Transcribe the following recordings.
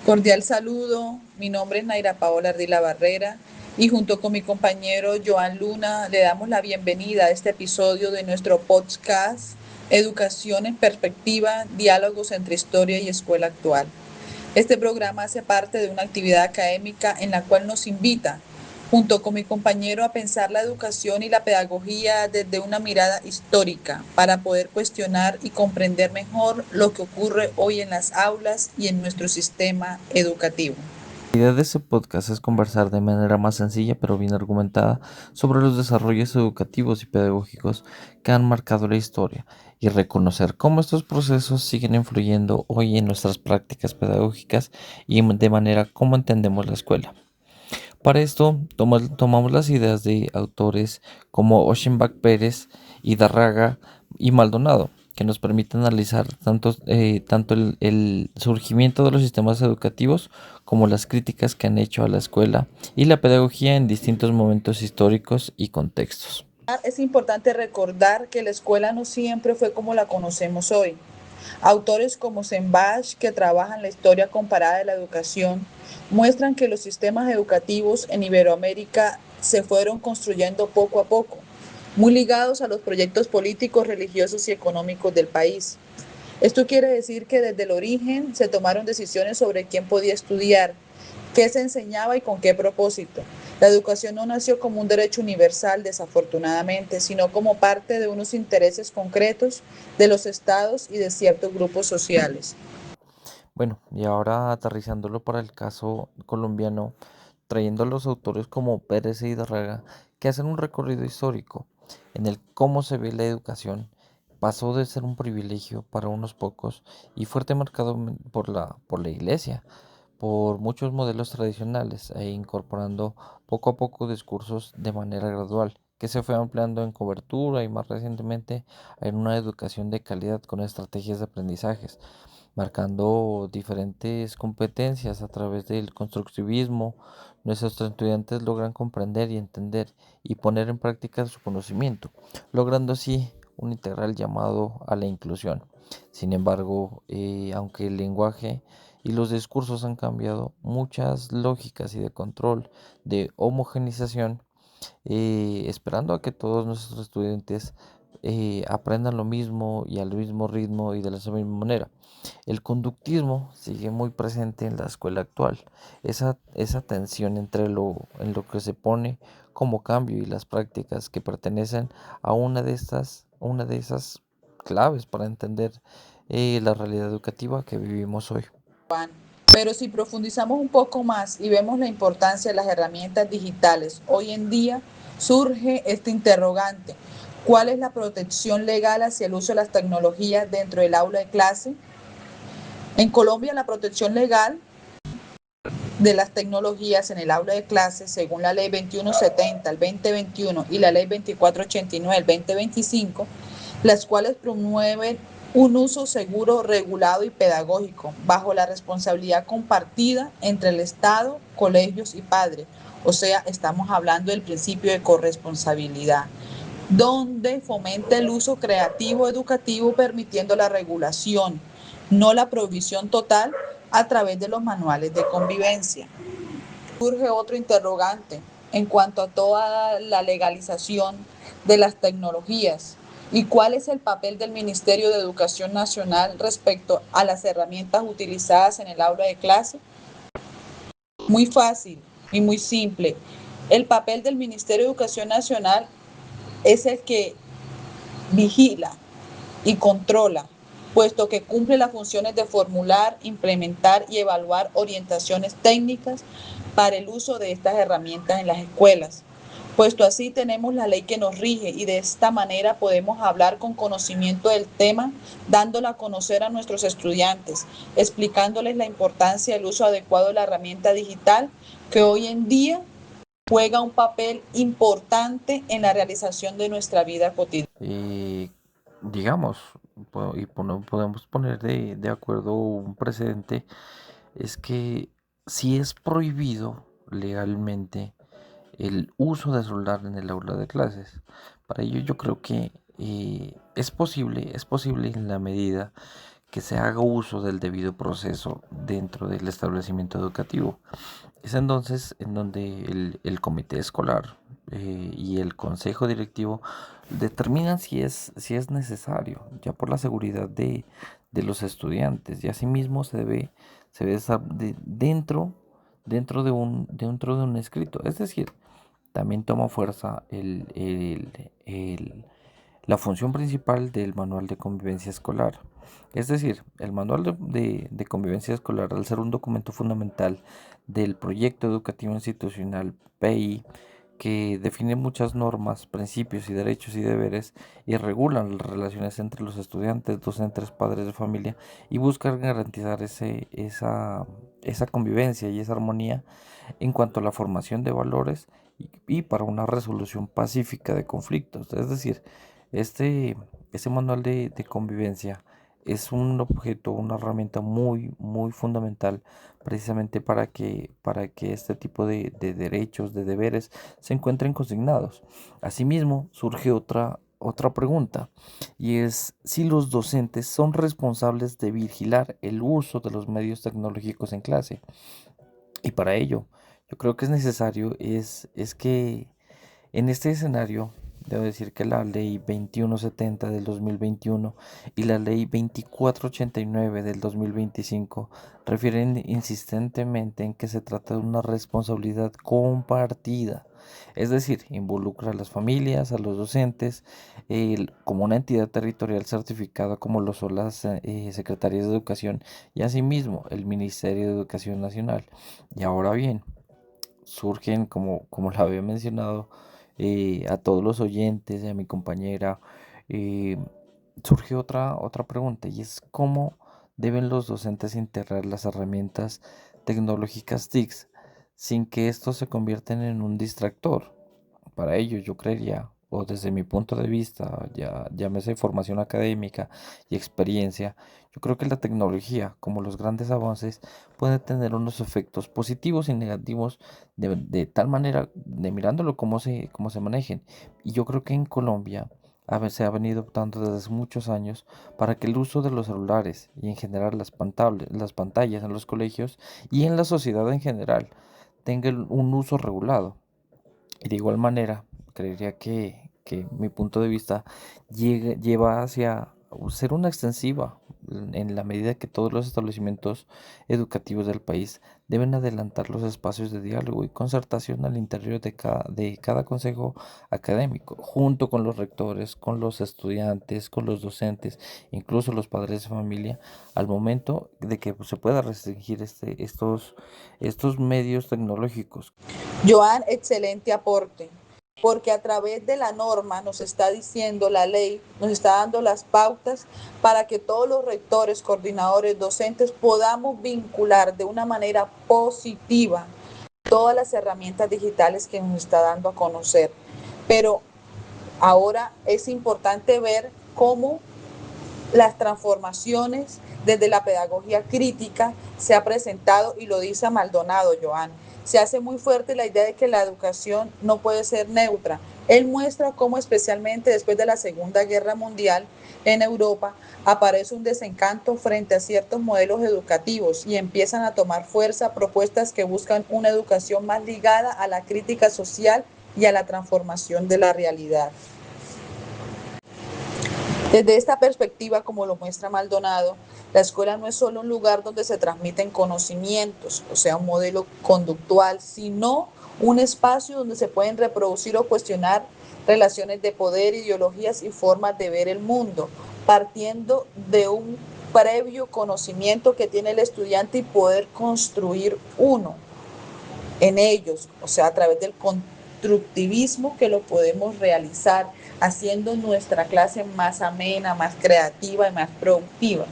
Cordial saludo, mi nombre es Naira Paola Ardila Barrera y junto con mi compañero Joan Luna le damos la bienvenida a este episodio de nuestro podcast Educación en Perspectiva, Diálogos entre Historia y Escuela Actual. Este programa hace parte de una actividad académica en la cual nos invita, junto con mi compañero, a pensar la educación y la pedagogía desde una mirada histórica para poder cuestionar y comprender mejor lo que ocurre hoy en las aulas y en nuestro sistema educativo. La idea de este podcast es conversar de manera más sencilla pero bien argumentada sobre los desarrollos educativos y pedagógicos que han marcado la historia y reconocer cómo estos procesos siguen influyendo hoy en nuestras prácticas pedagógicas y de manera como entendemos la escuela. Para esto tomamos las ideas de autores como Oshenbach Pérez, Hidarraga y Maldonado, que nos permiten analizar tanto el surgimiento de los sistemas educativos como las críticas que han hecho a la escuela y la pedagogía en distintos momentos históricos y contextos. Es importante recordar que la escuela no siempre fue como la conocemos hoy. Autores como Sembach, que trabajan la historia comparada de la educación, muestran que los sistemas educativos en Iberoamérica se fueron construyendo poco a poco, muy ligados a los proyectos políticos, religiosos y económicos del país. Esto quiere decir que desde el origen se tomaron decisiones sobre quién podía estudiar, qué se enseñaba y con qué propósito. La educación no nació como un derecho universal, desafortunadamente, sino como parte de unos intereses concretos de los estados y de ciertos grupos sociales. Bueno, y ahora aterrizándolo para el caso colombiano, trayendo a los autores como Pérez e Hidarraga, que hacen un recorrido histórico en el cómo se ve la educación, pasó de ser un privilegio para unos pocos y fuerte marcado por la iglesia, por muchos modelos tradicionales e incorporando poco a poco discursos de manera gradual, que se fue ampliando en cobertura y más recientemente en una educación de calidad con estrategias de aprendizajes marcando diferentes competencias a través del constructivismo. Nuestros estudiantes logran comprender y entender y poner en práctica su conocimiento, logrando así un integral llamado a la inclusión. Sin embargo, aunque el lenguaje y los discursos han cambiado, muchas lógicas y de control, de homogenización, esperando a que todos nuestros estudiantes aprendan lo mismo y al mismo ritmo y de la misma manera. El conductismo sigue muy presente en la escuela actual. Esa tensión entre en lo que se pone como cambio y las prácticas que pertenecen a una de esas claves para entender la realidad educativa que vivimos hoy. Pero si profundizamos un poco más y vemos la importancia de las herramientas digitales, hoy en día surge este interrogante. ¿Cuál es la protección legal hacia el uso de las tecnologías dentro del aula de clase? En Colombia, la protección legal de las tecnologías en el aula de clase, según la ley 2170 del 2021 y la ley 2489 del 2025, las cuales promueven un uso seguro, regulado y pedagógico, bajo la responsabilidad compartida entre el Estado, colegios y padres. O sea, estamos hablando del principio de corresponsabilidad, donde fomenta el uso creativo educativo permitiendo la regulación, no la prohibición total a través de los manuales de convivencia. Surge otro interrogante en cuanto a toda la legalización de las tecnologías y cuál es el papel del Ministerio de Educación Nacional respecto a las herramientas utilizadas en el aula de clase. Muy fácil y muy simple. El papel del Ministerio de Educación Nacional es el que vigila y controla, puesto que cumple las funciones de formular, implementar y evaluar orientaciones técnicas para el uso de estas herramientas en las escuelas. Puesto así tenemos la ley que nos rige y de esta manera podemos hablar con conocimiento del tema, dándolo a conocer a nuestros estudiantes, explicándoles la importancia del uso adecuado de la herramienta digital que hoy en día juega un papel importante en la realización de nuestra vida cotidiana. Digamos, podemos poner de acuerdo un precedente, es que si es prohibido legalmente el uso de celular en el aula de clases. Para ello yo creo que es posible en la medida que se haga uso del debido proceso dentro del establecimiento educativo. Es entonces en donde el comité escolar y el consejo directivo determinan si es necesario, ya por la seguridad de los estudiantes, y asimismo se debe estar dentro de un escrito. Es decir, también toma fuerza la función principal del manual de convivencia escolar. Es decir, el manual de convivencia escolar, al ser un documento fundamental del proyecto educativo institucional PI, que define muchas normas, principios y derechos y deberes y regulan las relaciones entre los estudiantes, docentes, padres de familia y buscan garantizar esa convivencia y esa armonía en cuanto a la formación de valores y para una resolución pacífica de conflictos. Es decir, este manual de convivencia es un objeto, una herramienta muy fundamental precisamente para que este tipo de derechos, de deberes se encuentren consignados. Asimismo, surge otra pregunta, y es si los docentes son responsables de vigilar el uso de los medios tecnológicos en clase. Y para ello, yo creo que es necesario, es que en este escenario, debo decir que la ley 2170 del 2021 y la ley 2489 del 2025 refieren insistentemente en que se trata de una responsabilidad compartida. Es decir, involucra a las familias, a los docentes, como una entidad territorial certificada como lo son las secretarías de educación y asimismo el Ministerio de Educación Nacional. Y ahora bien, surgen, como la había mencionado, a todos los oyentes y a mi compañera, eh, surge otra pregunta, y es cómo deben los docentes integrar las herramientas tecnológicas TICs sin que estos se conviertan en un distractor. Para ello, yo creería, o desde mi punto de vista, ya llámese formación académica y experiencia, yo creo que la tecnología, como los grandes avances, puede tener unos efectos positivos y negativos de tal manera, de mirándolo cómo se manejen. Y yo creo que en Colombia se ha venido optando desde hace muchos años para que el uso de los celulares y en general las pantallas en los colegios y en la sociedad en general tengan un uso regulado. Y de igual manera, creería que mi punto de vista lleva hacia ser una extensiva en la medida que todos los establecimientos educativos del país deben adelantar los espacios de diálogo y concertación al interior de cada consejo académico, junto con los rectores, con los estudiantes, con los docentes, incluso los padres de familia, al momento de que se pueda restringir estos medios tecnológicos. Joan, excelente aporte, porque a través de la norma nos está diciendo la ley, nos está dando las pautas para que todos los rectores, coordinadores, docentes podamos vincular de una manera positiva todas las herramientas digitales que nos está dando a conocer. Pero ahora es importante ver cómo las transformaciones desde la pedagogía crítica se ha presentado, y lo dice Maldonado, Joan. Se hace muy fuerte la idea de que la educación no puede ser neutra. Él muestra cómo, especialmente después de la Segunda Guerra Mundial, en Europa aparece un desencanto frente a ciertos modelos educativos y empiezan a tomar fuerza propuestas que buscan una educación más ligada a la crítica social y a la transformación de la realidad. Desde esta perspectiva, como lo muestra Maldonado, la escuela no es solo un lugar donde se transmiten conocimientos, o sea, un modelo conductual, sino un espacio donde se pueden reproducir o cuestionar relaciones de poder, ideologías y formas de ver el mundo, partiendo de un previo conocimiento que tiene el estudiante y poder construir uno en ellos, o sea, a través del constructivismo que lo podemos realizar, haciendo nuestra clase más amena, más creativa y más productiva.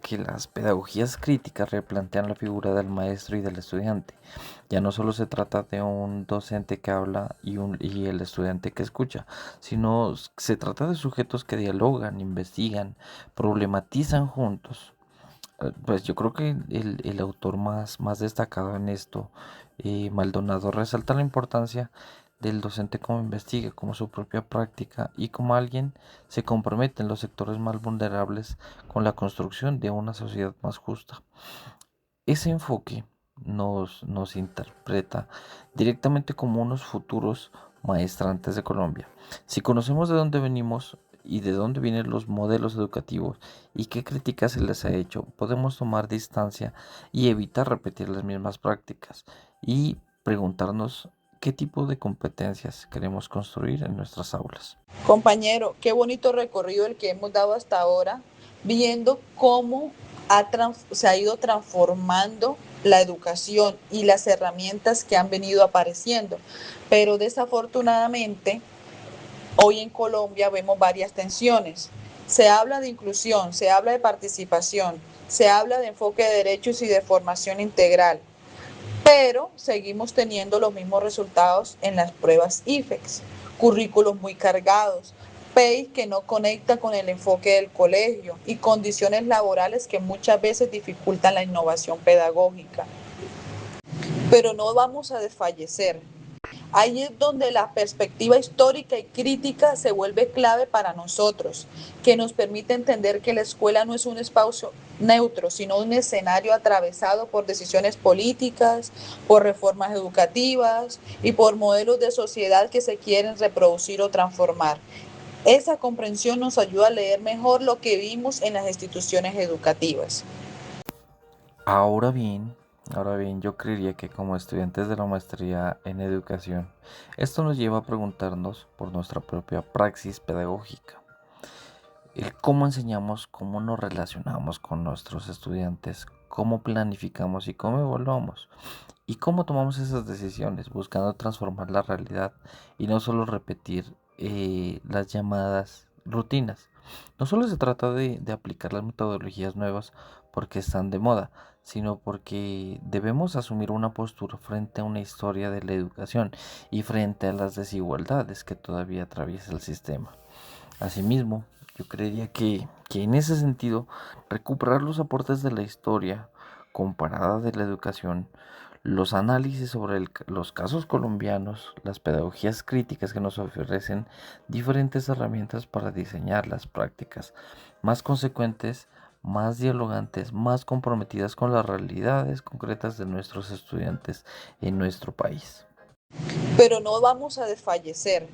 Que las pedagogías críticas replantean la figura del maestro y del estudiante. Ya no solo se trata de un docente que habla y el estudiante que escucha, sino se trata de sujetos que dialogan, investigan, problematizan juntos. Pues yo creo que el autor más destacado en esto, Maldonado, resalta la importancia del docente como investiga, como su propia práctica y como alguien se compromete en los sectores más vulnerables con la construcción de una sociedad más justa. Ese enfoque nos interpreta directamente como unos futuros maestrantes de Colombia. Si conocemos de dónde venimos y de dónde vienen los modelos educativos y qué críticas se les ha hecho, podemos tomar distancia y evitar repetir las mismas prácticas y preguntarnos qué tipo de competencias queremos construir en nuestras aulas. Compañero, qué bonito recorrido el que hemos dado hasta ahora, viendo cómo se ha ido transformando la educación y las herramientas que han venido apareciendo. Pero desafortunadamente, hoy en Colombia vemos varias tensiones. Se habla de inclusión, se habla de participación, se habla de enfoque de derechos y de formación integral, pero seguimos teniendo los mismos resultados en las pruebas IFEX, currículos muy cargados, PEI que no conecta con el enfoque del colegio y condiciones laborales que muchas veces dificultan la innovación pedagógica. Pero no vamos a desfallecer. Ahí es donde la perspectiva histórica y crítica se vuelve clave para nosotros, que nos permite entender que la escuela no es un espacio neutro, sino un escenario atravesado por decisiones políticas, por reformas educativas y por modelos de sociedad que se quieren reproducir o transformar. Esa comprensión nos ayuda a leer mejor lo que vimos en las instituciones educativas. Ahora bien, ahora bien, yo creería que como estudiantes de la maestría en educación, esto nos lleva a preguntarnos por nuestra propia praxis pedagógica. El cómo enseñamos, cómo nos relacionamos con nuestros estudiantes, cómo planificamos y cómo evaluamos. Y cómo tomamos esas decisiones, buscando transformar la realidad y no solo repetir las llamadas rutinas. No solo se trata de aplicar las metodologías nuevas porque están de moda, sino porque debemos asumir una postura frente a una historia de la educación y frente a las desigualdades que todavía atraviesa el sistema. Asimismo, yo creería que en ese sentido, recuperar los aportes de la historia comparada de la educación, los análisis sobre los casos colombianos, las pedagogías críticas que nos ofrecen diferentes herramientas para diseñar las prácticas más consecuentes, más dialogantes, más comprometidas con las realidades concretas de nuestros estudiantes en nuestro país. Pero no vamos a desfallecer.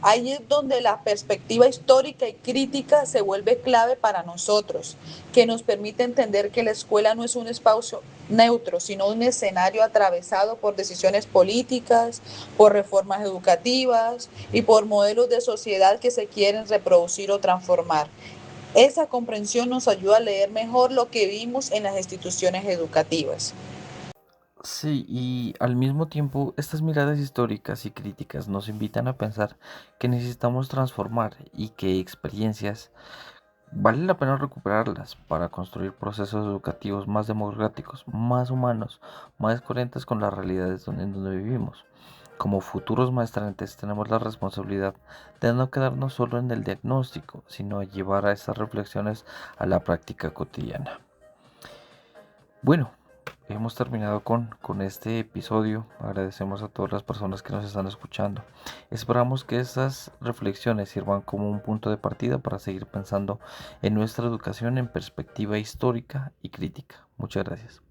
Ahí es donde la perspectiva histórica y crítica se vuelve clave para nosotros, que nos permite entender que la escuela no es un espacio neutro, sino un escenario atravesado por decisiones políticas, por reformas educativas y por modelos de sociedad que se quieren reproducir o transformar. Esa comprensión nos ayuda a leer mejor lo que vimos en las instituciones educativas. Sí, y al mismo tiempo estas miradas históricas y críticas nos invitan a pensar que necesitamos transformar y que experiencias vale la pena recuperarlas para construir procesos educativos más democráticos, más humanos, más coherentes con las realidades en donde vivimos. Como futuros maestrantes tenemos la responsabilidad de no quedarnos solo en el diagnóstico, sino llevar a esas reflexiones a la práctica cotidiana. Bueno, hemos terminado con este episodio. Agradecemos a todas las personas que nos están escuchando. Esperamos que estas reflexiones sirvan como un punto de partida para seguir pensando en nuestra educación en perspectiva histórica y crítica. Muchas gracias.